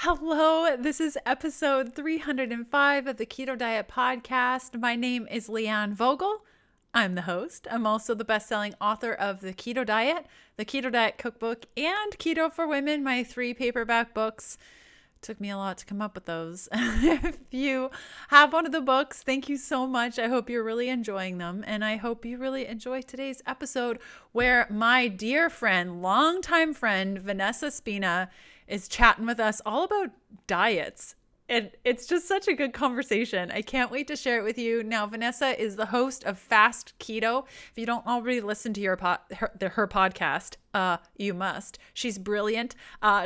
Hello, this is episode 305 of the Keto Diet Podcast. My name is Leanne Vogel. I'm the host. I'm also the best-selling author of The Keto Diet, The Keto Diet Cookbook, and Keto for Women, my 3 paperback books. Took me a lot to come up with those. If you have one of the books, thank you so much. I hope you're really enjoying them. And I hope you really enjoy today's episode where my dear friend, longtime friend, Vanessa Spina, is chatting with us all about diets. And it's just such a good conversation. I can't wait to share it with you. Now, Vanessa is the host of Fast Keto. If you don't already listen to her podcast, you must. She's brilliant.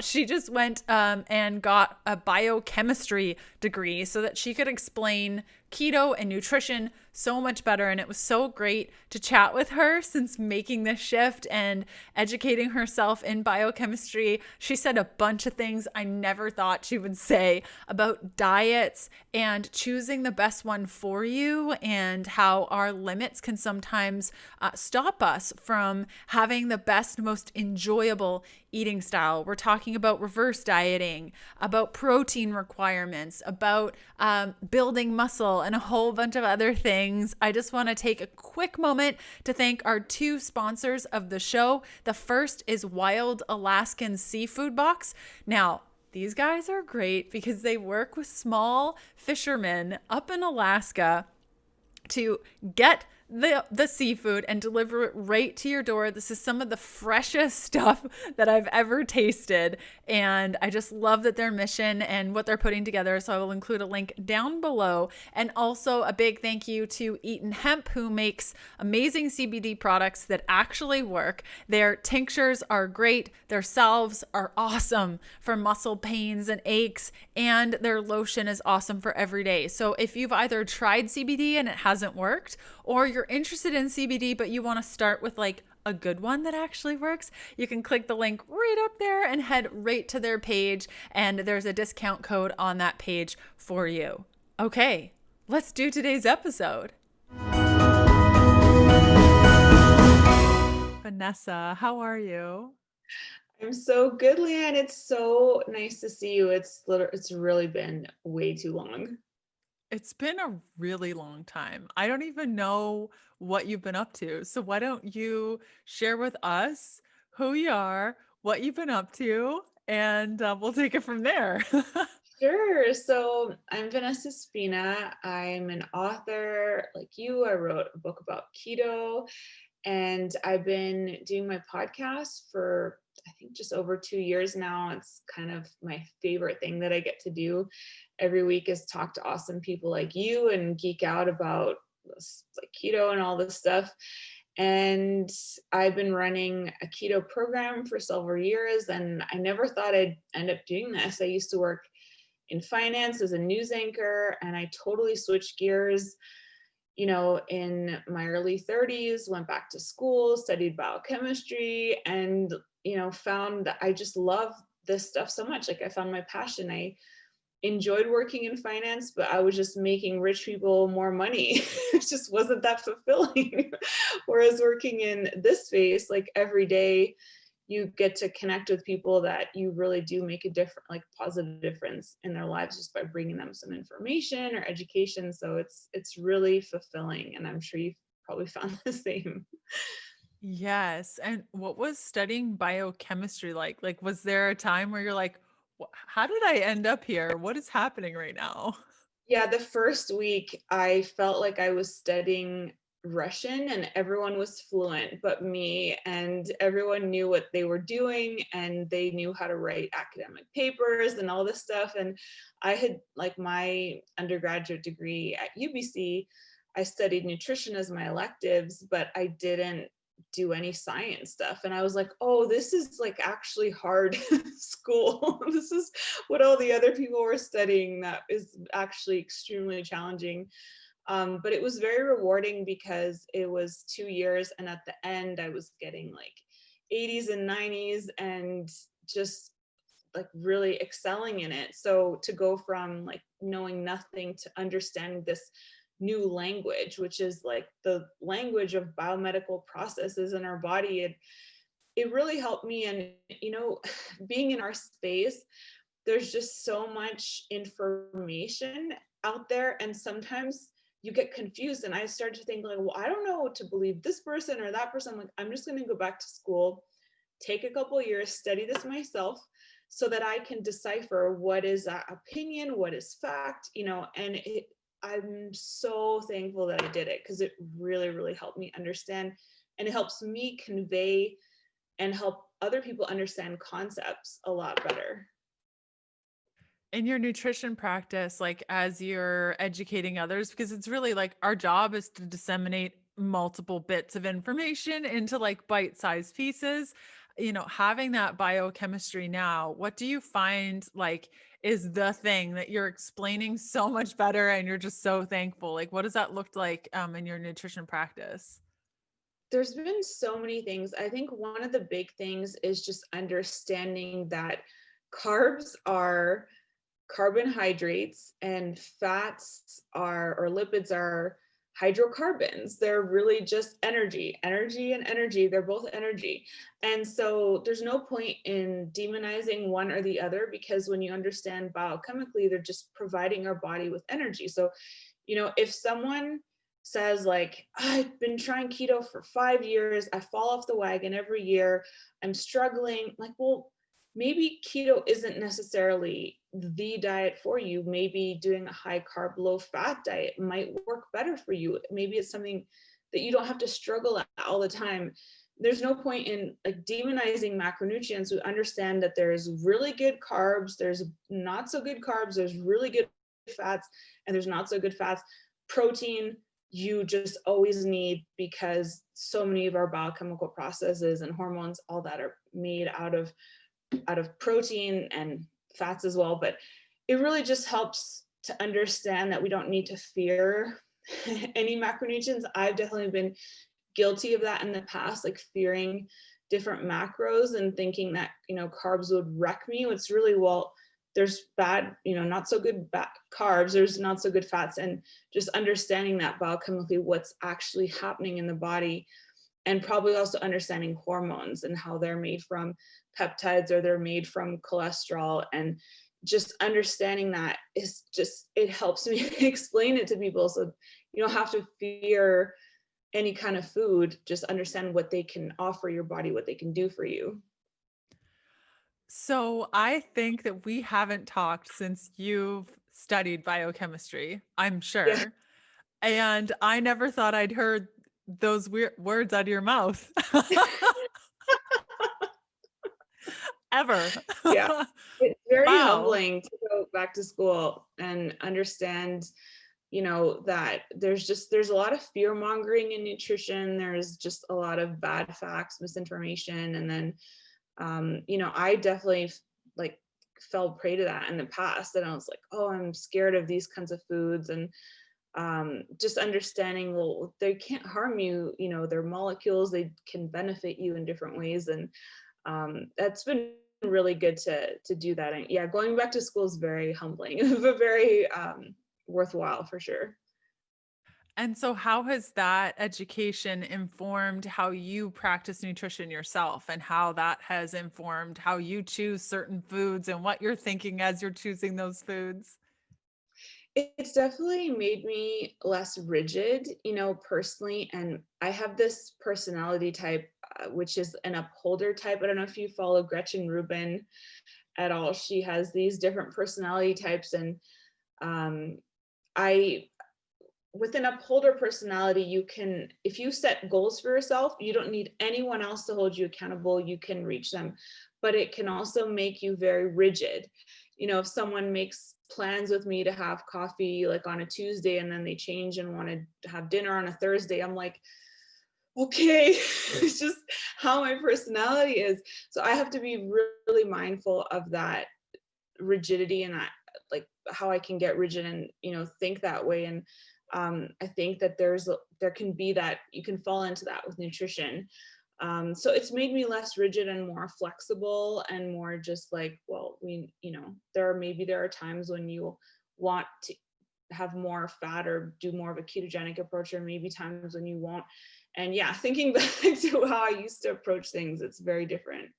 She just went and got a biochemistry degree so that she could explain keto and nutrition so much better. And it was so great to chat with her since making this shift and educating herself in biochemistry. She said a bunch of things I never thought she would say about diets and choosing the best one for you, and how our limits can sometimes stop us from having the best, most enjoyable eating style. We're talking about reverse dieting, about protein requirements, about building muscle, and a whole bunch of other things. I just want to take a quick moment to thank our 2 sponsors of the show. The first is Wild Alaskan Seafood Box. Now, these guys are great because they work with small fishermen up in Alaska to get the seafood and deliver it right to your door. This is some of the freshest stuff that I've ever tasted. And I just love that their mission and what they're putting together. So I will include a link down below. And also a big thank you to Eaton Hemp, who makes amazing CBD products that actually work. Their tinctures are great. Their salves are awesome for muscle pains and aches. And their lotion is awesome for every day. So if you've either tried CBD and it hasn't worked, or you're interested in CBD, but you want to start with like a good one that actually works, you can click the link right up there and head right to their page. And there's a discount code on that page for you. Okay, let's do today's episode. Vanessa, how are you? I'm so good, Leanne. It's so nice to see you. It's really been way too long. It's been a really long time. I don't even know what you've been up to. So why don't you share with us who you are, what you've been up to, and we'll take it from there. Sure. So I'm Vanessa Spina. I'm an author like you. I wrote a book about keto, and I've been doing my podcast for I think just over 2 years now. It's kind of my favorite thing that I get to do every week, is talk to awesome people like you and geek out about this, like keto and all this stuff. And I've been running a keto program for several years, and I never thought I'd end up doing this. I used to work in finance as a news anchor, and I totally switched gears, in my early 30s, went back to school, studied biochemistry, and, found that I just love this stuff so much. Like, I found my passion. I enjoyed working in finance, but I was just making rich people more money. It just wasn't that fulfilling. Whereas working in this space, like every day, you get to connect with people that you really do make a different, like positive difference in their lives just by bringing them some information or education. So it's really fulfilling, and I'm sure you've probably found the same. Yes. And what was studying biochemistry like? Like, was there a time where you're like, how did I end up here? What is happening right now? Yeah, the first week I felt like I was studying Russian and everyone was fluent but me, and everyone knew what they were doing and they knew how to write academic papers and all this stuff. And I had, like, my undergraduate degree at UBC, I studied nutrition as my electives, but I didn't do any science stuff. And I was like, oh, this is like actually hard school. This is what all the other people were studying. That is actually extremely challenging. But it was very rewarding because it was 2 years, and at the end I was getting like 80s and 90s and just like really excelling in it. So to go from like knowing nothing to understanding this new language, which is like the language of biomedical processes in our body, it really helped me. And being in our space, there's just so much information out there. And sometimes you get confused. And I started to think like, well, I don't know to believe this person or that person. Like, I'm just going to go back to school, take a couple of years, study this myself so that I can decipher what is opinion, what is fact, and I'm so thankful that I did it because it really, really helped me understand, and it helps me convey and help other people understand concepts a lot better. In your nutrition practice, like as you're educating others, because it's really like our job is to disseminate multiple bits of information into like bite-sized pieces. Having that biochemistry now, what do you find like is the thing that you're explaining so much better and you're just so thankful? Like, what does that look like in your nutrition practice? There's been so many things. I think one of the big things is just understanding that carbs are carbohydrates and fats or lipids are hydrocarbons. They're really just energy and energy. They're both energy. And so there's no point in demonizing one or the other, because when you understand biochemically, they're just providing our body with energy. So, if someone says like, I've been trying keto for 5 years, I fall off the wagon every year, I'm struggling, like, well, maybe keto isn't necessarily the diet for you. Maybe doing a high carb, low fat diet might work better for you. Maybe it's something that you don't have to struggle at all the time. There's no point in like demonizing macronutrients. We understand that there's really good carbs, there's not so good carbs, there's really good fats, and there's not so good fats. Protein, you just always need, because so many of our biochemical processes and hormones, all that are made out of protein and fats as well. But it really just helps to understand that we don't need to fear any macronutrients. I've definitely been guilty of that in the past, like fearing different macros and thinking that, carbs would wreck me. It's really, well, there's bad, not so good carbs, there's not so good fats, and just understanding that biochemically what's actually happening in the body, and probably also understanding hormones and how they're made from peptides or they're made from cholesterol, and just understanding that is just, it helps me explain it to people. So you don't have to fear any kind of food, just understand what they can offer your body, what they can do for you. So I think that we haven't talked since you've studied biochemistry, I'm Yeah. sure. And I never thought I'd heard those weird words out of your mouth ever. Yeah. It's very Wow. humbling to go back to school and understand, that there's a lot of fear mongering in nutrition. There's just a lot of bad facts, misinformation. And then, I definitely like fell prey to that in the past. And I was like, oh, I'm scared of these kinds of foods. And just understanding, well, they can't harm you, they're molecules, they can benefit you in different ways. And that's been really good to do that. And yeah, going back to school is very humbling, but very worthwhile for sure. And so how has that education informed how you practice nutrition yourself, and how that has informed how you choose certain foods and what you're thinking as you're choosing those foods? It's definitely made me less rigid, personally. And I have this personality type, which is an upholder type. I don't know if you follow Gretchen Rubin at all. She has these different personality types. And um, I, with an upholder personality, you can, if you set goals for yourself, you don't need anyone else to hold you accountable. You can reach them, but it can also make you very rigid. If someone makes plans with me to have coffee like on a Tuesday, and then they change and want to have dinner on a Thursday, I'm like, okay, it's just how my personality is. So I have to be really mindful of that rigidity, and that, like, how I can get rigid and think that way. And I think that there can be that, you can fall into that with nutrition. So it's made me less rigid and more flexible, and more just like, well, there are times when you want to have more fat or do more of a ketogenic approach, or maybe times when you won't. And yeah, thinking back to how I used to approach things, it's very different.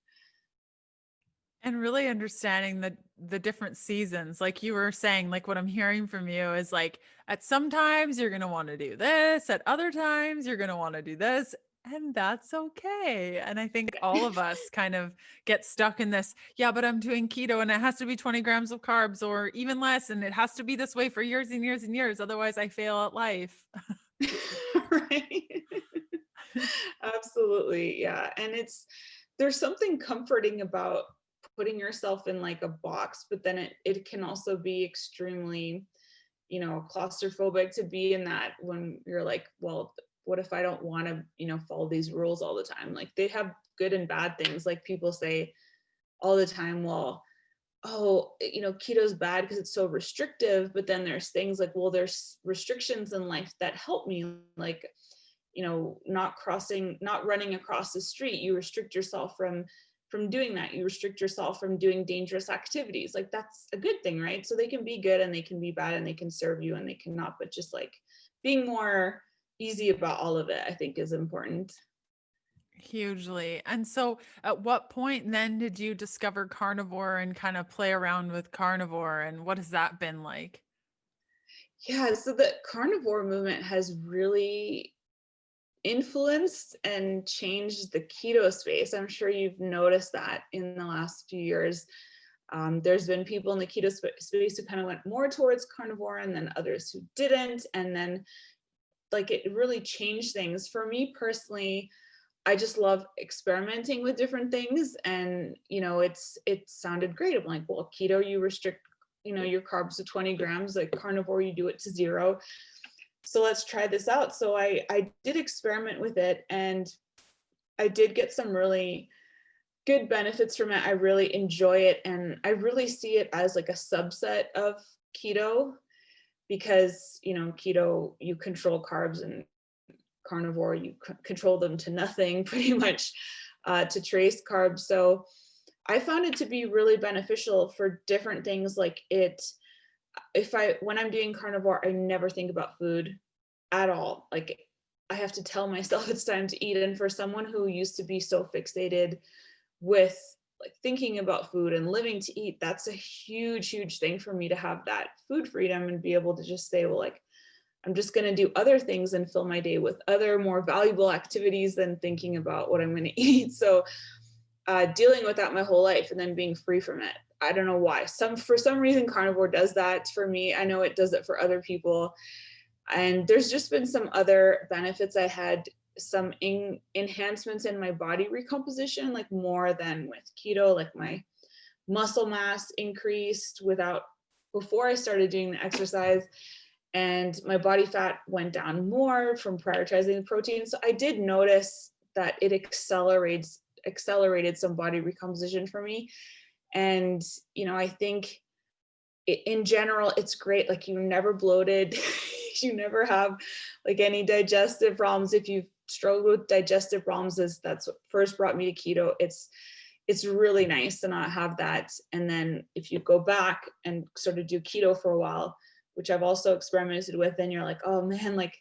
And really understanding that the different seasons. Like you were saying, like what I'm hearing from you is like at some times you're going to want to do this, at other times you're going to want to do this, and that's okay. And I think all of us kind of get stuck in this, yeah, but I'm doing keto and it has to be 20 grams of carbs or even less. And it has to be this way for years and years and years. Otherwise I fail at life. Right. Absolutely. Yeah. And there's something comforting about putting yourself in like a box, but then it can also be extremely, claustrophobic to be in that when you're like, well, what if I don't want to, follow these rules all the time? Like they have good and bad things. Like people say all the time, well, oh, keto's bad because it's so restrictive. But then there's things like, well, there's restrictions in life that help me, like, not running across the street. You restrict yourself from doing that. You restrict yourself from doing dangerous activities. Like that's a good thing, right? So they can be good and they can be bad and they can serve you and they cannot, but just like being more easy about all of it, I think is important. Hugely. And so at what point then did you discover carnivore and kind of play around with carnivore, and what has that been like? Yeah, so the carnivore movement has really influenced and changed the keto space. I'm sure you've noticed that in the last few years. There's been people in the keto space who kind of went more towards carnivore and then others who didn't. And then like it really changed things. For me personally, I just love experimenting with different things. And, it sounded great. I'm like, well, keto, you restrict, your carbs to 20 grams, like carnivore, you do it to 0. So let's try this out. So I did experiment with it and I did get some really good benefits from it. I really enjoy it. And I really see it as like a subset of keto because, keto, you control carbs, and carnivore, you control them to nothing pretty much, to trace carbs. So I found it to be really beneficial for different things. Like when I'm doing carnivore, I never think about food at all. Like I have to tell myself it's time to eat. And for someone who used to be so fixated with like thinking about food and living to eat, that's a huge, huge thing for me to have that food freedom and be able to just say, well, like, I'm just going to do other things and fill my day with other more valuable activities than thinking about what I'm going to eat. So dealing with that my whole life and then being free from it. I don't know why. For some reason, carnivore does that for me. I know it does it for other people. And there's just been some other benefits. I had some enhancements in my body recomposition, like more than with keto, like my muscle mass increased before I started doing the exercise, and my body fat went down more from prioritizing the protein. So I did notice that it accelerated some body recomposition for me. And, I think in general, it's great. Like you're never bloated. You never have like any digestive problems. If you've struggled with digestive problems, that's what first brought me to keto. It's really nice to not have that. And then if you go back and sort of do keto for a while, which I've also experimented with, then you're like, oh man, like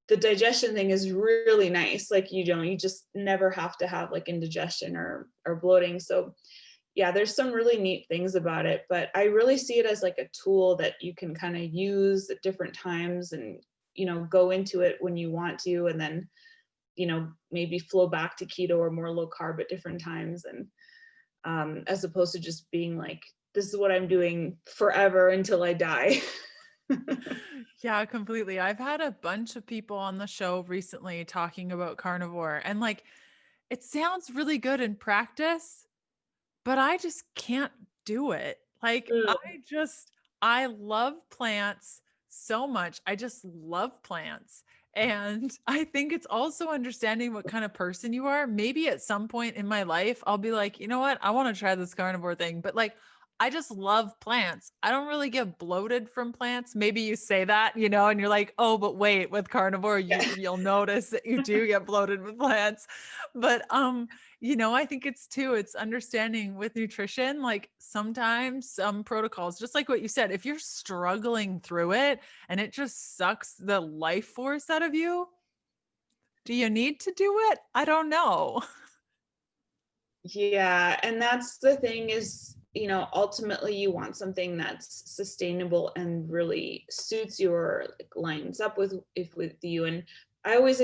the digestion thing is really nice. Like you just never have to have like indigestion or bloating. So yeah, there's some really neat things about it, but I really see it as like a tool that you can kind of use at different times and, go into it when you want to, and then, maybe flow back to keto or more low carb at different times. And as opposed to just being like, this is what I'm doing forever until I die. Yeah, completely. I've had a bunch of people on the show recently talking about carnivore, and like it sounds really good in practice, but I just can't do it. Like I love plants so much. I just love plants. And I think it's also understanding what kind of person you are. Maybe at some point in my life, I'll be like, you know what? I want to try this carnivore thing. But like, I just love plants. I don't really get bloated from plants. Maybe you say that, and you're like, oh, but wait, with carnivore, you'll notice that you do get bloated with plants. But I think it's understanding with nutrition, like sometimes some protocols, just like what you said, if you're struggling through it and it just sucks the life force out of you, do you need to do it? I don't know. Yeah. And that's the thing is ultimately you want something that's sustainable and really suits you or like lines up with you. And I always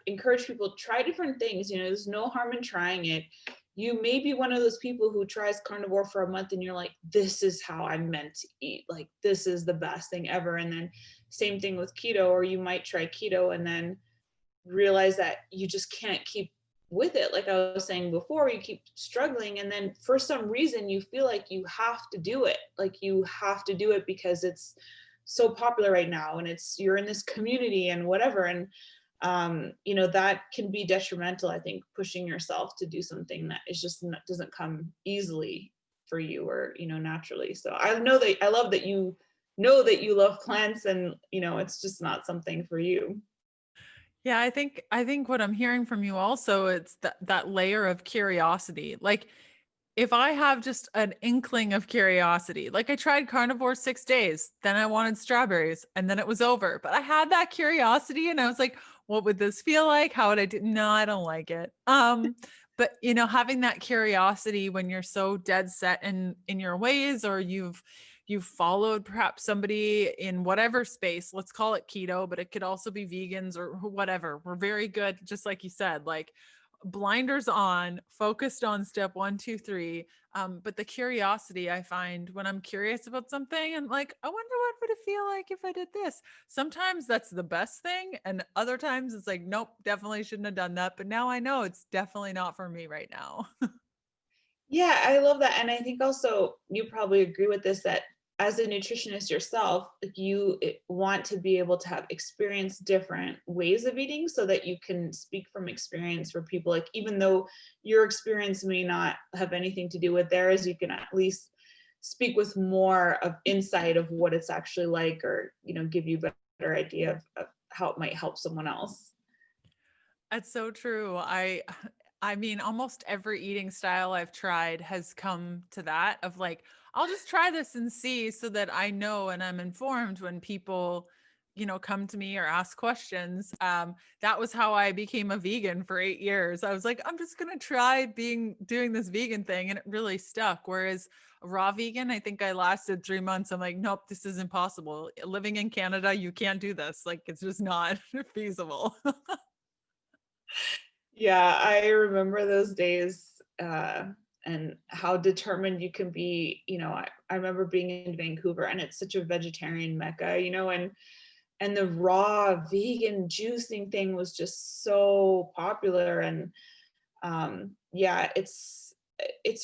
encourage people, try different things. There's no harm in trying it. You may be one of those people who tries carnivore for a month and you're like, this is how I'm meant to eat. Like, this is the best thing ever. And then same thing with keto, or you might try keto and then realize that you just can't keep with it. Like I was saying before, you keep struggling. And then for some reason, you feel like you have to do it. Like you have to do it because it's so popular right now and you're in this community and whatever. And that can be detrimental. I think pushing yourself to do something that is just doesn't come easily for you or naturally. So I love that you know that you love plants, and it's just not something for you. Yeah, I think what I'm hearing from you also, it's that layer of curiosity. Like if I have just an inkling of curiosity, like I tried carnivore 6 days, then I wanted strawberries and then it was over. But I had that curiosity and I was like, what would this feel like? How would I do? No, I don't like it. But having that curiosity when you're so dead set in your ways, or you've followed perhaps somebody in whatever space, let's call it keto, but it could also be vegans or whatever. We're very good, just like you said, like blinders on, focused on step 1, 2, 3. But the curiosity I find when I'm curious about something and like, I wonder what would it feel like if I did this. Sometimes that's the best thing. And other times it's like, nope, definitely shouldn't have done that. But now I know it's definitely not for me right now. Yeah, I love that. And I think also you probably agree with this, that as a nutritionist yourself, like you want to be able to have experienced different ways of eating so that you can speak from experience for people. Like, even though your experience may not have anything to do with theirs, you can at least speak with more of insight of what it's actually like, or, give you a better idea of how it might help someone else. That's so true. I mean, almost every eating style I've tried has come to that of like, I'll just try this and see so that I know and I'm informed when people, come to me or ask questions. That was how I became a vegan for 8 years. I was like, I'm just gonna try doing this vegan thing, and it really stuck. Whereas a raw vegan, I think I lasted 3 months. I'm like, nope, this is impossible. Living in Canada, you can't do this. Like, it's just not feasible. Yeah, I remember those days, and how determined you can be. I remember being in Vancouver, and it's such a vegetarian mecca, and the raw vegan juicing thing was just so popular. And yeah, it's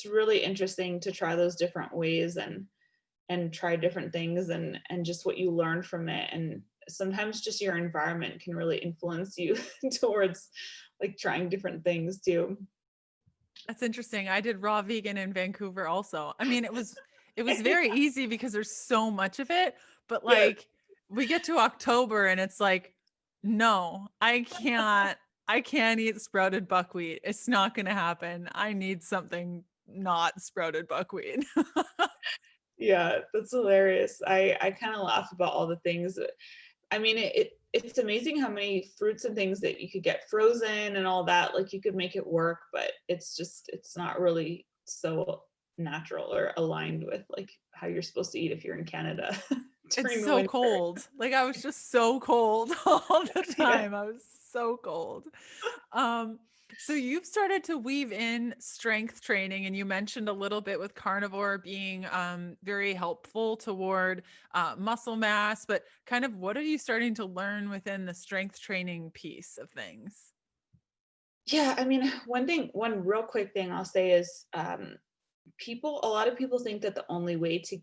really interesting to try those different ways and try different things, and just what you learn from it. And sometimes just your environment can really influence you towards like trying different things too. That's interesting. I did raw vegan in Vancouver also. I mean, it was very easy because there's so much of it, but Yeah. like we get to October and it's like, no, I can't eat sprouted buckwheat. It's not going to happen. I need something not sprouted buckwheat. Yeah, that's hilarious. I kind of laugh about all the things. I mean, it's amazing how many fruits and things that you could get frozen and all that. Like, you could make it work, but it's not really so natural or aligned with like how you're supposed to eat if you're in Canada It's during the so winter. cold. Like I was just so cold all the Yeah. time. I was so cold. Um, so you've started to weave in strength training, and you mentioned a little bit with carnivore being very helpful toward muscle mass, but kind of what are you starting to learn within the strength training piece of things? Yeah, I mean, one real quick thing I'll say is, a lot of people think that the only way to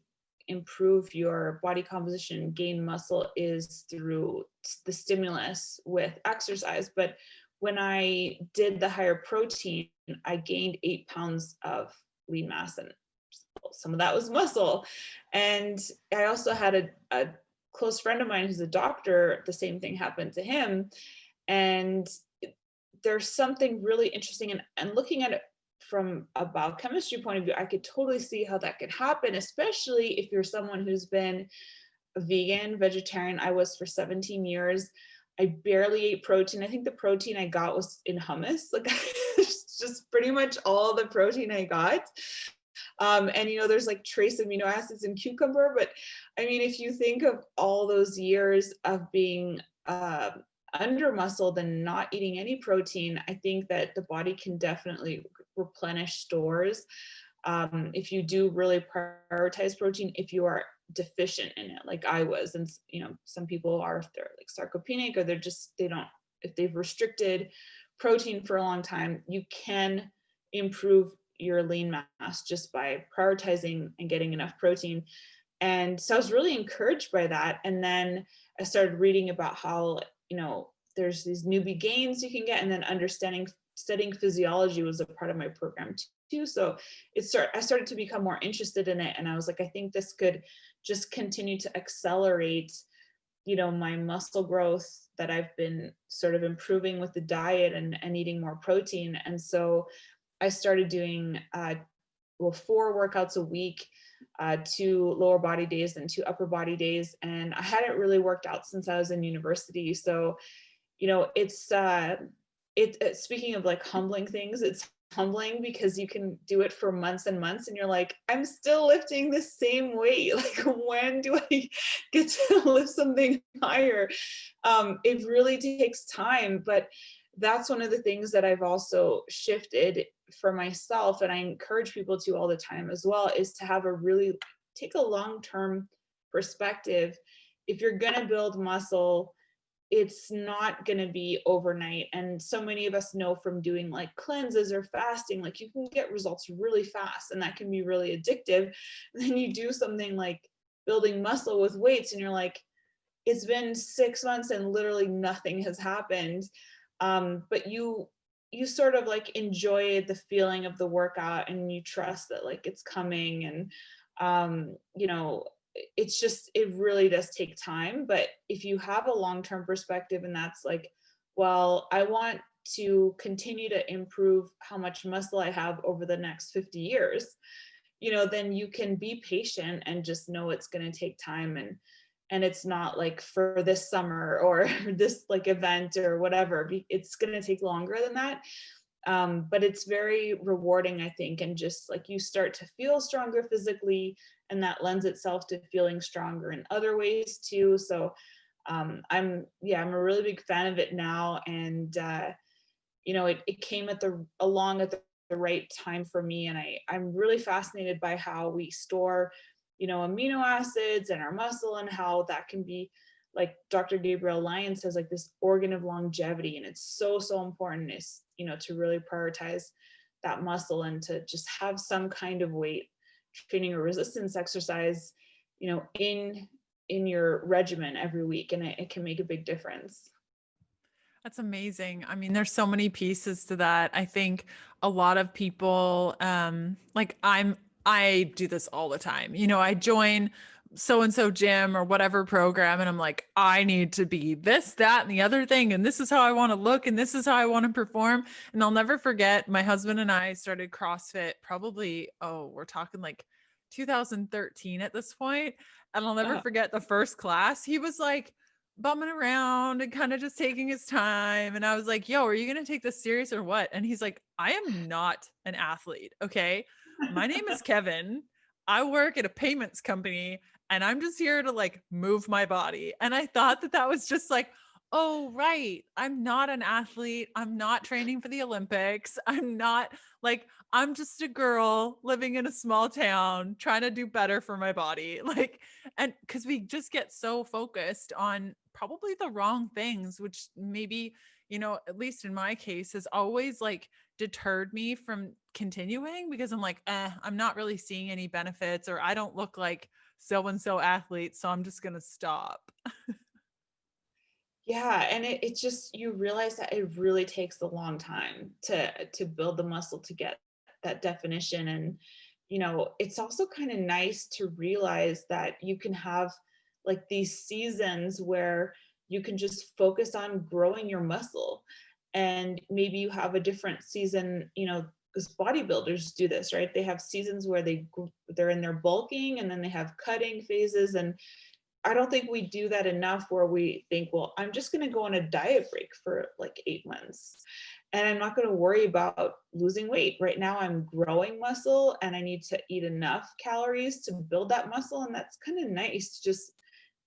improve your body composition, gain muscle, is through the stimulus with exercise. But when I did the higher protein, I gained 8 pounds of lean mass, and some of that was muscle. And I also had a close friend of mine who's a doctor. The same thing happened to him. And there's something really interesting, and looking at it from a biochemistry point of view, I could totally see how that could happen, especially if you're someone who's been a vegan, vegetarian. I was for 17 years. I barely ate protein. I think the protein I got was in hummus. Like, it's just pretty much all the protein I got. And, there's like trace amino acids in cucumber, but I mean, if you think of all those years of being under muscled and not eating any protein, I think that the body can definitely replenish stores. If you do really prioritize protein, if you are deficient in it, like I was, and some people are, if they're like sarcopenic, or if they've restricted protein for a long time, you can improve your lean mass just by prioritizing and getting enough protein. And so I was really encouraged by that. And then I started reading about how, there's these newbie gains you can get, and then studying physiology was a part of my program too. So I started to become more interested in it. And I was like, I think this could just continue to accelerate, my muscle growth that I've been sort of improving with the diet and eating more protein. And so I started doing 4 workouts a week, 2 lower body days and 2 upper body days. And I hadn't really worked out since I was in university. So, it's speaking of like humbling things, it's humbling because you can do it for months and months and you're like, I'm still lifting the same weight. Like, when do I get to lift something higher? It really takes time, but that's one of the things that I've also shifted for myself, and I encourage people to all the time as well, is to take a long-term perspective. If you're going to build muscle, it's not going to be overnight. And so many of us know from doing like cleanses or fasting, like you can get results really fast, and that can be really addictive. And then you do something like building muscle with weights and you're like, it's been 6 months and literally nothing has happened. But you sort of like enjoy the feeling of the workout, and you trust that like it's coming. And it really does take time. But if you have a long-term perspective, and that's like, well, I want to continue to improve how much muscle I have over the next 50 years, then you can be patient and just know it's going to take time. And it's not like for this summer or this like event or whatever. It's going to take longer than that. But it's very rewarding, I think. And just like you start to feel stronger physically, and that lends itself to feeling stronger in other ways too. So I'm a really big fan of it now. And, it came along at the right time for me. And I'm really fascinated by how we store amino acids in our muscle, and how that can be, like Dr. Gabriel Lyon says, like this organ of longevity. And it's so important is, to really prioritize that muscle, and to just have some kind of weight training or resistance exercise, in your regimen every week. And it can make a big difference. That's amazing. I mean, there's so many pieces to that. I think a lot of people, I do this all the time. I join so-and-so gym or whatever program, and I'm like, I need to be this, that, and the other thing. And this is how I want to look. And this is how I want to perform. And I'll never forget, my husband and I started CrossFit probably, we're talking like 2013 at this point. And I'll never forget the first class. He was like, bumming around and kind of just taking his time. And I was like, yo, are you going to take this serious or what? And he's like, I am not an athlete. Okay. My name is Kevin. I work at a payments company, and I'm just here to like move my body. And I thought that was just like, oh, right. I'm not an athlete. I'm not training for the Olympics. I'm just a girl living in a small town trying to do better for my body. And because we just get so focused on probably the wrong things, which maybe, at least in my case, has always like deterred me from continuing, because I'm like, I'm not really seeing any benefits, or I don't look like so-and-so athlete, so I'm just going to stop. Yeah. And it just, you realize that it really takes a long time to build the muscle to get that definition. And, it's also kind of nice to realize that you can have like these seasons where you can just focus on growing your muscle. And maybe you have a different season, because bodybuilders do this, right? They have seasons where they're in their bulking, and then they have cutting phases. And I don't think we do that enough, where we think, well, I'm just going to go on a diet break for like 8 months. and I'm not going to worry about losing weight. Right now I'm growing muscle and I need to eat enough calories to build that muscle. And that's kind of nice to just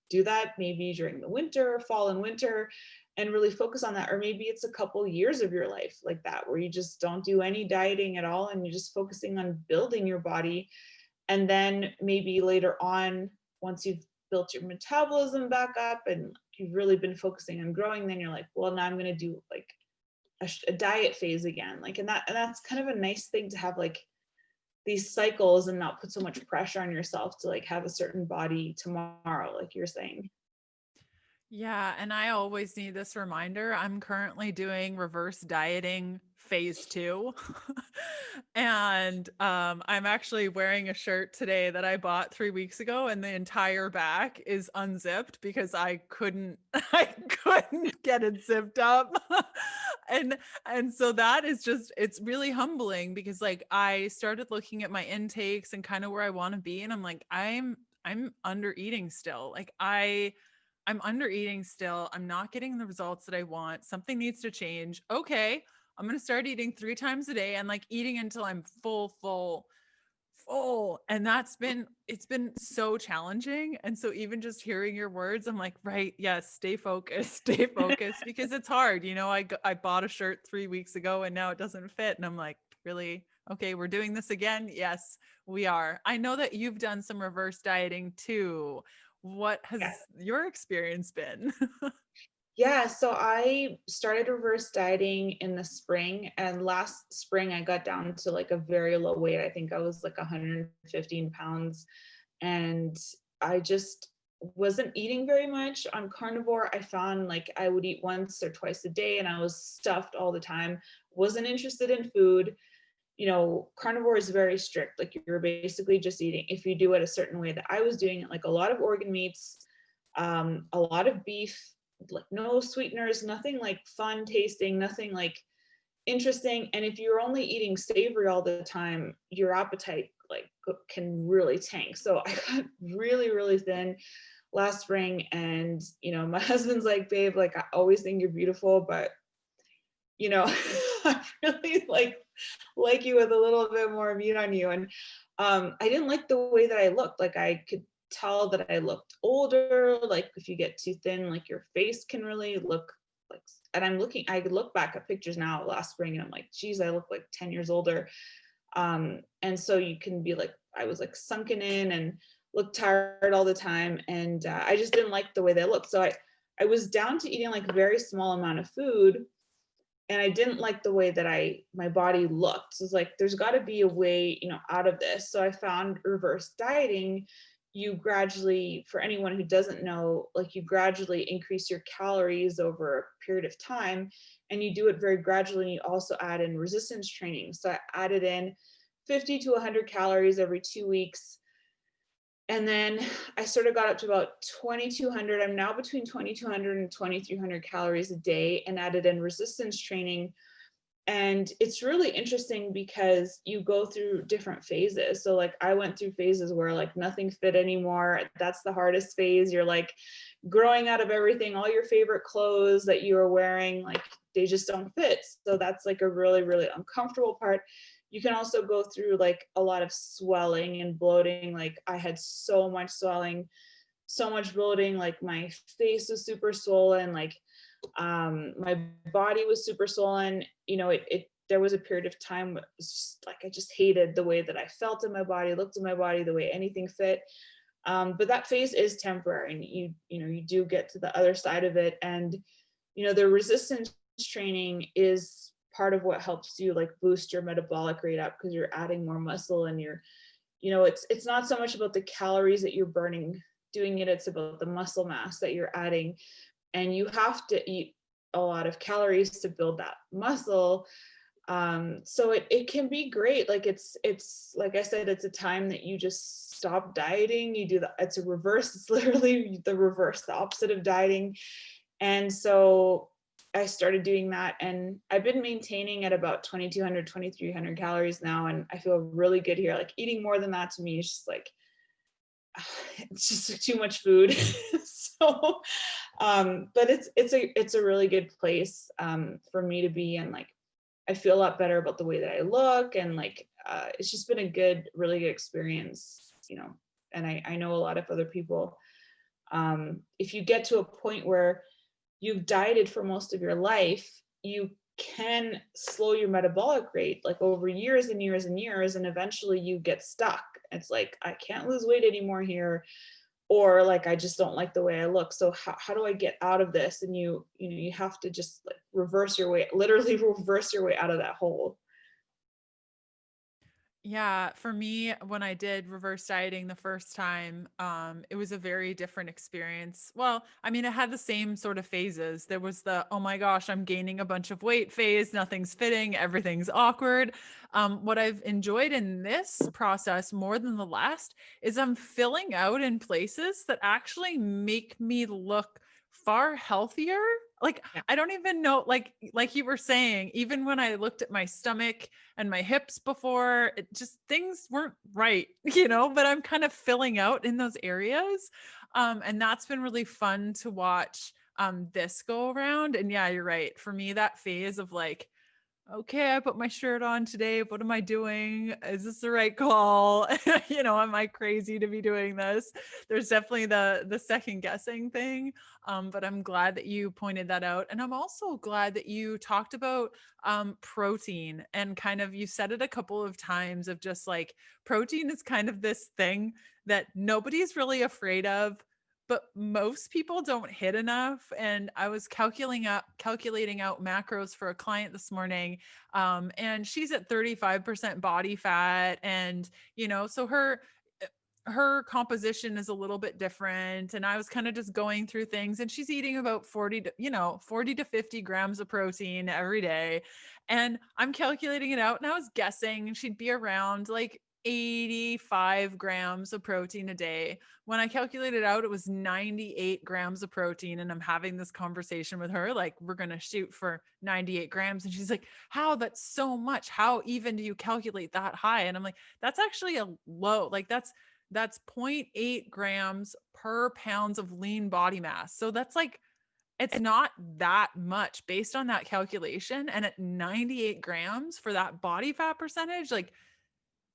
do that maybe during the winter, fall and winter, and really focus on that. Or maybe it's a couple years of your life like that, where you just don't do any dieting at all and you're just focusing on building your body. And then maybe later on, once you've built your metabolism back up and you've really been focusing on growing, then you're like, well, now I'm going to do like a diet phase again. Like, and that's kind of a nice thing to have, like these cycles, and not put so much pressure on yourself to like have a certain body tomorrow, like you're saying. Yeah, and I always need this reminder. I'm currently doing reverse dieting phase 2. And I'm actually wearing a shirt today that I bought 3 weeks ago, and the entire back is unzipped because I couldn't I couldn't get it zipped up. And so that is just, it's really humbling because like I started looking at my intakes and kind of where I want to be, and I'm like I'm under eating still. Like I'm under eating still. I'm not getting the results that I want. Something needs to change. Okay, I'm going to start eating 3 times a day and like eating until I'm full. And it's been so challenging. And so even just hearing your words, I'm like, right, yes, stay focused, stay focused, because it's hard. You know, I bought a shirt 3 weeks ago and now it doesn't fit. And I'm like, really? Okay, we're doing this again. Yes, we are. I know that you've done some reverse dieting too. What has Yeah. your experience been? Yeah, so I started reverse dieting in the spring, and last spring I got down to like a very low weight. I think I was like 115 pounds, and I just wasn't eating very much on carnivore. I found like I would eat once or twice a day and I was stuffed all the time, wasn't interested in food. You know, carnivore is very strict. Like you're basically just eating, if you do it a certain way that I was doing it, like a lot of organ meats, a lot of beef, like no sweeteners, nothing like fun tasting, nothing like interesting. And if you're only eating savory all the time, your appetite like can really tank. So I got really, really thin last spring. And, you know, my husband's like, babe, like I always think you're beautiful, but you know, I really like you with a little bit more meat on you. And I didn't like the way that I looked. Like I could tell that I looked older. Like if you get too thin, like your face can really look like, and I could look back at pictures now last spring and I'm like, geez, I look like 10 years older. And so you can be like, I was like sunken in and looked tired all the time. And I just didn't like the way they looked. So I was down to eating like a very small amount of food, and I didn't like the way that my body looked. So it's like, there's got to be a way, you know, out of this. So I found reverse dieting. You gradually, for anyone who doesn't know, like you gradually increase your calories over a period of time, and you do it very gradually. And you also add in resistance training. So I added in 50 to 100 calories every 2 weeks. And then I sort of got up to about 2,200. I'm now between 2,200 and 2,300 calories a day, and added in resistance training. And it's really interesting because you go through different phases. So like I went through phases where like nothing fit anymore. That's the hardest phase. You're like growing out of everything, all your favorite clothes that you were wearing, like they just don't fit. So that's like a really, really uncomfortable part. You can also go through like a lot of swelling and bloating. Like I had so much swelling, so much bloating, like my face was super swollen, like my body was super swollen. You know, it there was a period of time where it was just like I just hated the way that I felt in my body, looked in my body, the way anything fit. But that phase is temporary, and you know, you do get to the other side of it. And you know, the resistance training is part of what helps you like boost your metabolic rate up, because you're adding more muscle, and you're, you know, it's not so much about the calories that you're burning doing it, it's about the muscle mass that you're adding. And you have to eat a lot of calories to build that muscle. So it can be great. Like it's like I said, it's a time that you just stop dieting. You do it's a reverse, it's literally the reverse, the opposite of dieting. And so I started doing that, and I've been maintaining at about 2,200, 2,300 calories now. And I feel really good here. Like eating more than that to me is just like, it's just too much food. So, but it's a really good place for me to be. And like, I feel a lot better about the way that I look. And like, it's just been a really good experience, and I know a lot of other people, if you get to a point where you've dieted for most of your life, you can slow your metabolic rate like over years and years and years, and eventually you get stuck. It's like, I can't lose weight anymore here, or like, I just don't like the way I look. So how do I get out of this? And you have to just like literally reverse your way out of that hole. Yeah, for me, when I did reverse dieting the first time, it was a very different experience. Well, I mean, it had the same sort of phases. There was the, oh my gosh, I'm gaining a bunch of weight phase, nothing's fitting, everything's awkward. What I've enjoyed in this process more than the last is I'm filling out in places that actually make me look far healthier. Like, Yeah. I don't even know, like you were saying, even when I looked at my stomach and my hips before, it just, things weren't right, but I'm kind of filling out in those areas. And that's been really fun to watch this go around. And yeah, you're right. For me, that phase of like, okay, I put my shirt on today. What am I doing? Is this the right call? Am I crazy to be doing this? There's definitely the second guessing thing. But I'm glad that you pointed that out. And I'm also glad that you talked about protein, and kind of, you said it a couple of times of just like, protein is kind of this thing that nobody's really afraid of, but most people don't hit enough. And I was calculating out macros for a client this morning, and she's at 35% body fat, and so her composition is a little bit different. And I was kind of just going through things, and she's eating about 40 to 50 grams of protein every day. And I'm calculating it out, and I was guessing she'd be around like 85 grams of protein a day. When I calculated out, it was 98 grams of protein. And I'm having this conversation with her, like, we're going to shoot for 98 grams. And she's like, how? That's so much. How even do you calculate that high? And I'm like, that's actually a low, like that's 0.8 grams per pounds of lean body mass. So that's like, it's not that much based on that calculation. And at 98 grams for that body fat percentage, like,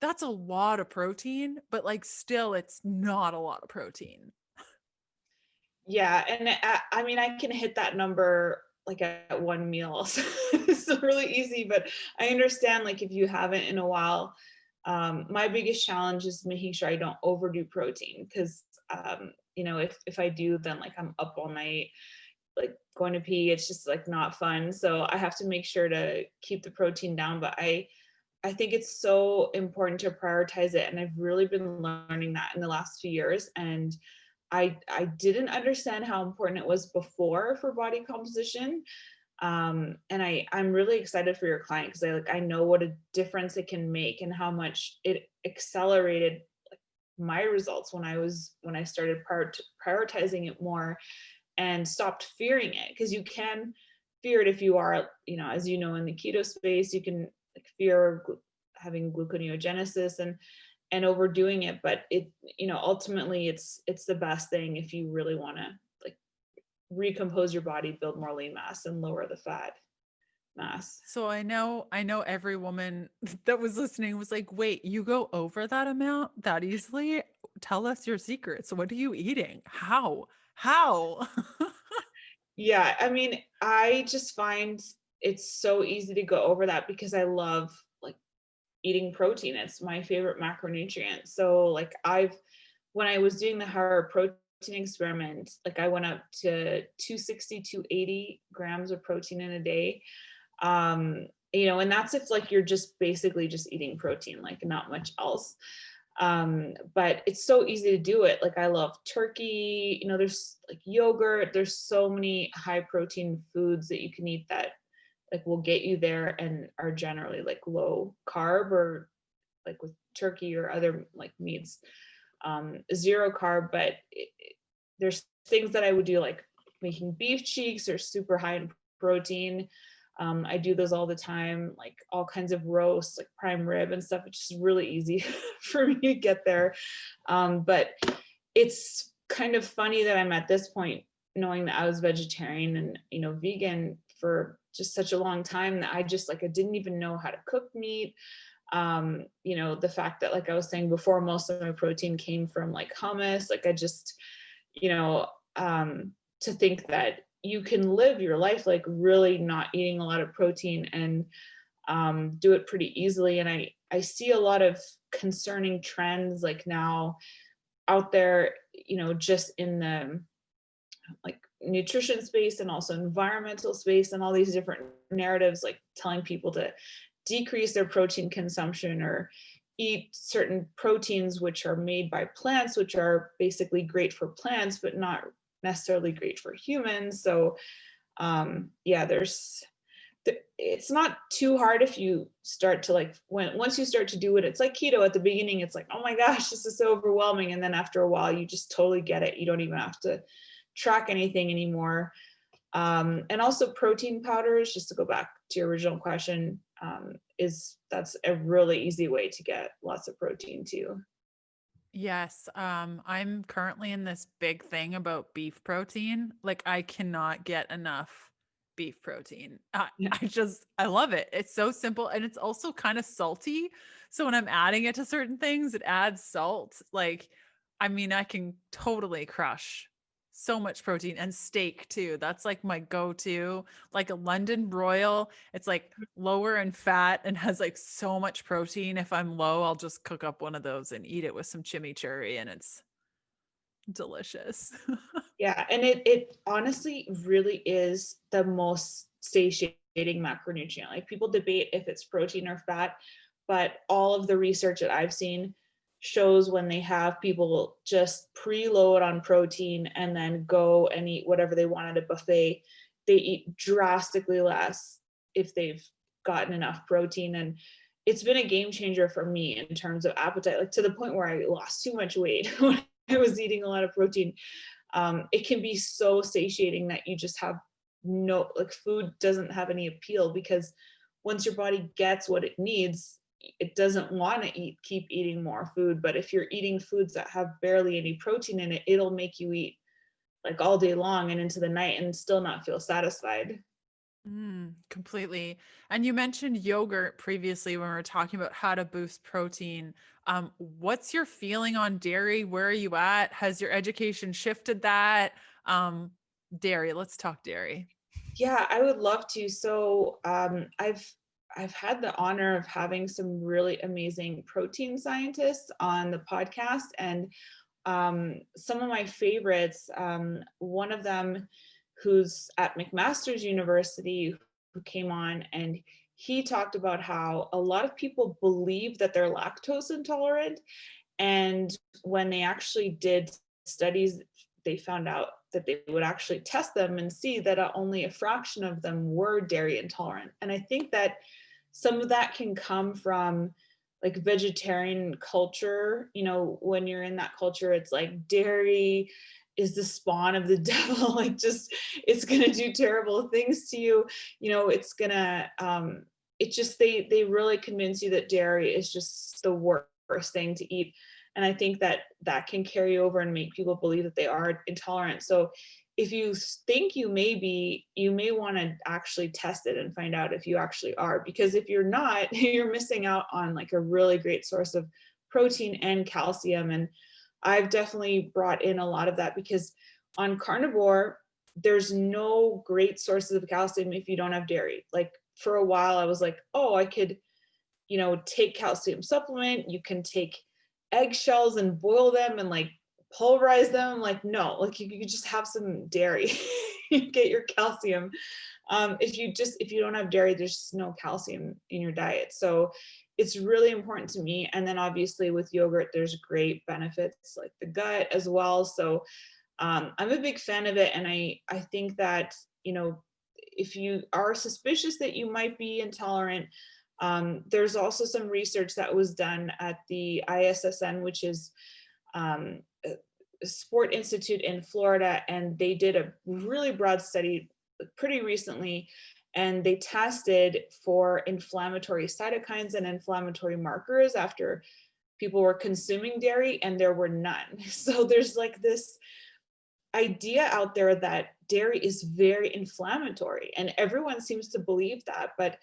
that's a lot of protein, but like, still, it's not a lot of protein. Yeah. And I mean, I can hit that number like at one meal. So it's really easy, but I understand like if you haven't in a while, my biggest challenge is making sure I don't overdo protein, because if I do, then like I'm up all night, like going to pee. It's just like not fun. So I have to make sure to keep the protein down. But I think it's so important to prioritize it. And I've really been learning that in the last few years. And I didn't understand how important it was before for body composition. And I'm really excited for your client, because I know what a difference it can make, and how much it accelerated my results when I started prioritizing it more, and stopped fearing it. Because you can fear it if you are, as you know, in the keto space, you can like fear having gluconeogenesis and overdoing it. But ultimately it's the best thing if you really want to like recompose your body, build more lean mass, and lower the fat mass. So I know every woman that was listening was like, wait, you go over that amount that easily? Tell us your secrets. What are you eating? How? Yeah, I mean, I just find it's so easy to go over that, because I love like eating protein. It's my favorite macronutrient. So like when I was doing the higher protein experiment, like I went up to 260 to 80 grams of protein in a day. And that's if like you're just basically just eating protein, like not much else. But it's so easy to do it. Like I love turkey, there's like yogurt, there's so many high protein foods that you can eat that like will get you there, and are generally like low carb, or like with turkey or other like meats, zero carb. But there's things that I would do, like making beef cheeks are super high in protein. I do those all the time, like all kinds of roasts, like prime rib and stuff. It's just really easy for me to get there. But it's kind of funny that I'm at this point, knowing that I was vegetarian and, vegan for just such a long time that I just like, I didn't even know how to cook meat. The fact that, like I was saying before, most of my protein came from like hummus, like I just, you know, to think that you can live your life like really not eating a lot of protein and do it pretty easily. And I see a lot of concerning trends like now out there, just in the like nutrition space and also environmental space, and all these different narratives like telling people to decrease their protein consumption or eat certain proteins which are made by plants, which are basically great for plants but not necessarily great for humans. So there's it's not too hard if you start to like, once you start to do it, it's like keto at the beginning, it's like, oh my gosh, this is so overwhelming. And then after a while, you just totally get it. You don't even have to track anything anymore. And also protein powders, just to go back to your original question, that's a really easy way to get lots of protein too. Yes, I'm currently in this big thing about beef protein. Like I cannot get enough beef protein. Yeah. I love it. It's so simple and it's also kind of salty. So when I'm adding it to certain things, it adds salt. Like, I mean, I can totally crush so much protein and steak too. That's like my go-to, like a London broil. It's like lower in fat and has like so much protein. If I'm low, I'll just cook up one of those and eat it with some chimichurri and it's delicious. Yeah, and it honestly really is the most satiating macronutrient. Like people debate if it's protein or fat, but all of the research that I've seen shows when they have people just preload on protein and then go and eat whatever they want at a buffet, they eat drastically less if they've gotten enough protein. And it's been a game changer for me in terms of appetite, like to the point where I lost too much weight when I was eating a lot of protein. It can be so satiating that you just have like food doesn't have any appeal, because once your body gets what it needs, it doesn't want to keep eating more food. But if you're eating foods that have barely any protein in it, it'll make you eat like all day long and into the night and still not feel satisfied. Completely. And you mentioned yogurt previously when we were talking about how to boost protein. What's your feeling on dairy? Where are you at? Has your education shifted that? Um, Dairy, let's talk dairy. Yeah, I would love to. So I've had the honor of having some really amazing protein scientists on the podcast, and some of my favorites. One of them, who's at McMaster's University, who came on, and he talked about how a lot of people believe that they're lactose intolerant, and when they actually did studies, they found out that they would actually test them and see that only a fraction of them were dairy intolerant. And I think that some of that can come from like vegetarian culture. When you're in that culture, it's like dairy is the spawn of the devil. Like, just, it's going to do terrible things to you. It's going to, it just, they really convince you that dairy is just the worst thing to eat. And I think that that can carry over and make people believe that they are intolerant. So if you think you may be, you may want to actually test it and find out if you actually are, because if you're not, you're missing out on like a really great source of protein and calcium. And I've definitely brought in a lot of that, because on Carnivore, there's no great sources of calcium if you don't have dairy. Like for a while, I was like, oh, I could, take calcium supplement. You can take eggshells and boil them and like pulverize them. Like, no, like you could just have some dairy, you get your calcium. If you don't have dairy, there's just no calcium in your diet. So it's really important to me. And then obviously with yogurt, there's great benefits like the gut as well. So I'm a big fan of it. And I think that, if you are suspicious that you might be intolerant, there's also some research that was done at the ISSN, which is a sport institute in Florida, and they did a really broad study pretty recently, and they tested for inflammatory cytokines and inflammatory markers after people were consuming dairy, and there were none. So there's like this idea out there that dairy is very inflammatory, and everyone seems to believe that. But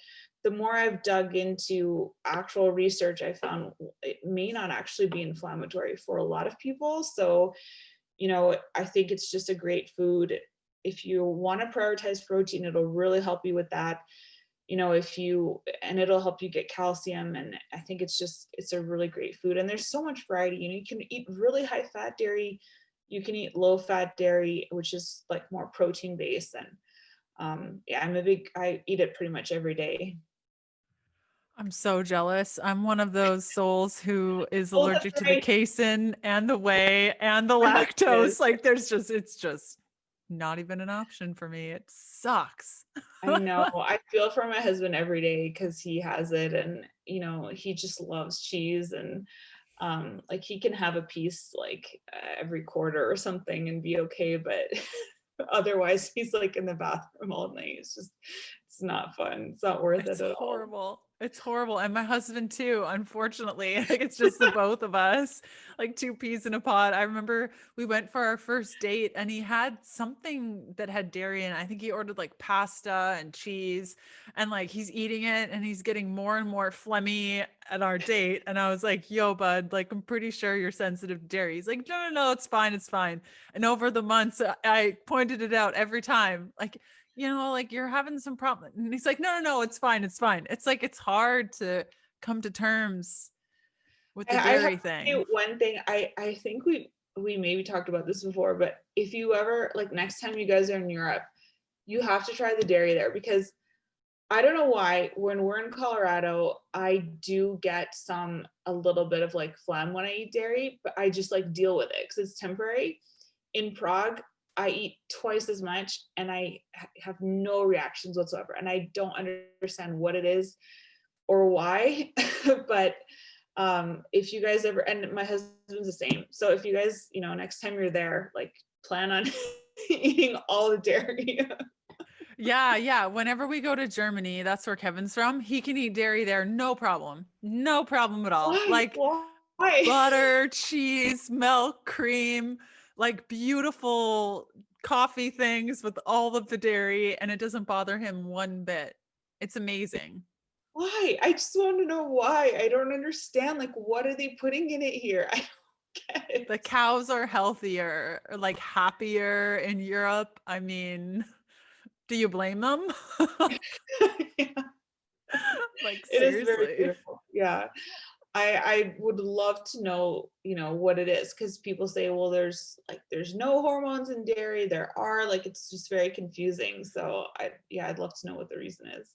the more I've dug into actual research, I found it may not actually be inflammatory for a lot of people. So, I think it's just a great food. If you want to prioritize protein, it'll really help you with that. And it'll help you get calcium. And I think it's a really great food. And there's so much variety. You can eat really high fat dairy. You can eat low fat dairy, which is like more protein based. And I eat it pretty much every day. I'm so jealous. I'm one of those souls who is Oh, that's allergic to the right. casein and the whey and the My husband is. lactose. Like it's just not even an option for me. It sucks. I know. I feel for my husband every day because he has it, and he just loves cheese, and like he can have a piece like every quarter or something and be okay, but otherwise he's like in the bathroom all night. It's not fun. It's not worth It's it at all. horrible. It's horrible. And my husband too, unfortunately. Like it's just the both of us, like two peas in a pod. I remember we went for our first date and he had something that had dairy in it. I think he ordered like pasta and cheese and like he's eating it and he's getting more and more phlegmy at our date. And I was like, yo, bud, like I'm pretty sure you're sensitive to dairy. He's like, no, it's fine. It's fine. And over the months, I pointed it out every time. Like, like you're having some problem. And he's like, no, it's fine. It's fine. It's like, it's hard to come to terms with the I have dairy to say thing. one thing. I think we maybe talked about this before, but if you ever, like, next time you guys are in Europe, you have to try the dairy there, because I don't know why when we're in Colorado, I do get a little bit of like phlegm when I eat dairy, but I just like deal with it because it's temporary. In Prague, I eat twice as much and I have no reactions whatsoever. And I don't understand what it is or why, but if you guys ever, and my husband's the same. So if you guys, next time you're there, like plan on eating all the dairy. Yeah. Whenever we go to Germany, that's where Kevin's from. He can eat dairy there. No problem. No problem at all. Why? Like Why? butter, cheese, milk, cream, like beautiful coffee things with all of the dairy. And it doesn't bother him one bit. It's amazing. Why? I just want to know why. I don't understand. Like, what are they putting in it here? I don't get The it. cows are healthier, or like happier in Europe. I mean, do you blame them? Yeah, Like it is very seriously. beautiful. Yeah. I would love to know, what it is, because people say, well, there's no hormones in dairy. There are, like, it's just very confusing. So I'd love to know what the reason is.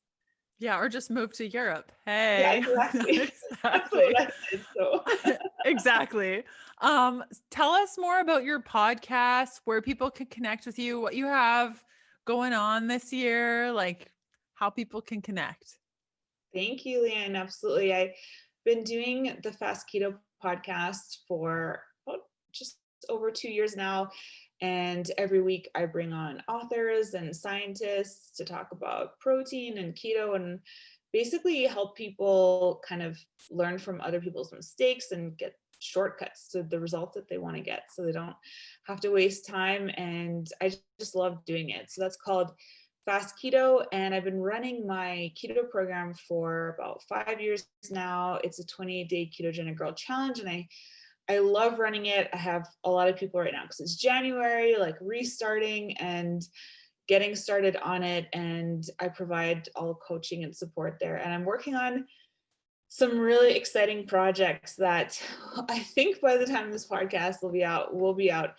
Yeah, or just move to Europe. Yeah, Hey. exactly. That's what Exactly. I did. So Exactly. Tell us more about your podcast, where people can connect with you, what you have going on this year, like how people can connect. thank you, Leanne. Absolutely. I've been doing the Fast Keto podcast for just over 2 years now. And every week I bring on authors and scientists to talk about protein and keto, and basically help people kind of learn from other people's mistakes and get shortcuts to the results that they want to get, so they don't have to waste time. And I just love doing it. So that's called Fast Keto. And I've been running my keto program for about 5 years now. It's a 28-day ketogenic girl challenge. And I love running it. I have a lot of people right now because it's January, like restarting and getting started on it. And I provide all coaching and support there. And I'm working on some really exciting projects that I think by the time this podcast will be out,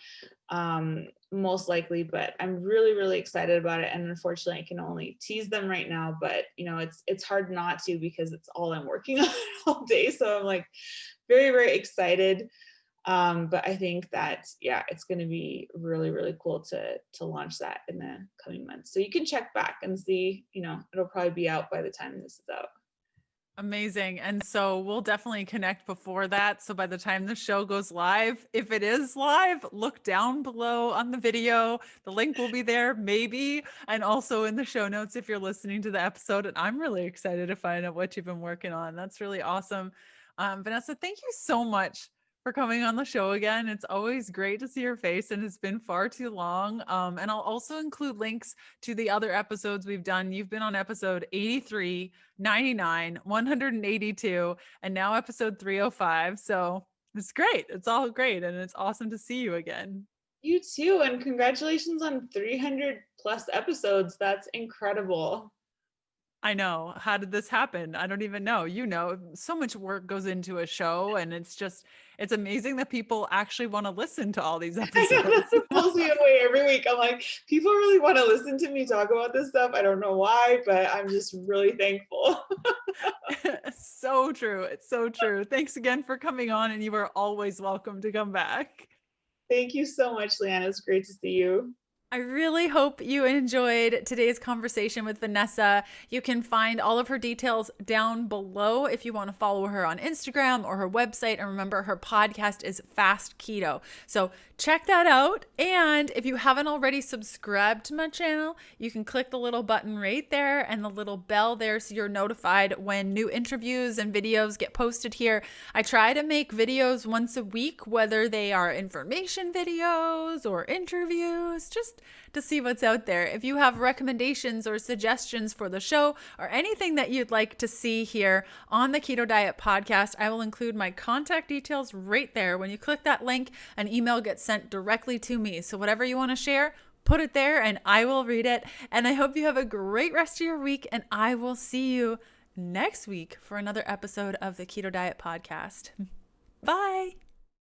most likely, but I'm really, really excited about it. And unfortunately I can only tease them right now, but it's hard not to, because it's all I'm working on all day. So I'm like very, very excited. But I think that, it's going to be really, really cool to launch that in the coming months. So you can check back and see, it'll probably be out by the time this is out. Amazing. And so we'll definitely connect before that. So by the time the show goes live, if it is live, look down below on the video. The link will be there, maybe. And also in the show notes if you're listening to the episode. And I'm really excited to find out what you've been working on. That's really awesome. Vanessa, thank you so much for coming on the show again. It's always great to see your face, and it's been far too long. And I'll also include links to the other episodes we've done. You've been on episode 83, 99, 182, and now episode 305. So it's great. It's all great. And it's awesome to see you again. You too. And congratulations on 300 plus episodes. That's incredible. I know. How did this happen? I don't even know. So much work goes into a show, and it's amazing that people actually want to listen to all these I know, episodes. that pulls me away every week. I'm like, people really want to listen to me talk about this stuff. I don't know why, but I'm just really thankful. So true. It's so true. Thanks again for coming on, and you are always welcome to come back. Thank you so much, Leanne. It's great to see you. I really hope you enjoyed today's conversation with Vanessa. You can find all of her details down below if you want to follow her on Instagram or her website. And remember, her podcast is Fast Keto. So check that out. And if you haven't already subscribed to my channel, you can click the little button right there and the little bell there so you're notified when new interviews and videos get posted here. I try to make videos once a week, whether they are information videos or interviews, just to see what's out there. If you have recommendations or suggestions for the show or anything that you'd like to see here on the Keto Diet Podcast, I will include my contact details right there. When you click that link, an email gets sent directly to me. So whatever you want to share, put it there and I will read it. And I hope you have a great rest of your week, and I will see you next week for another episode of the Keto Diet Podcast. Bye.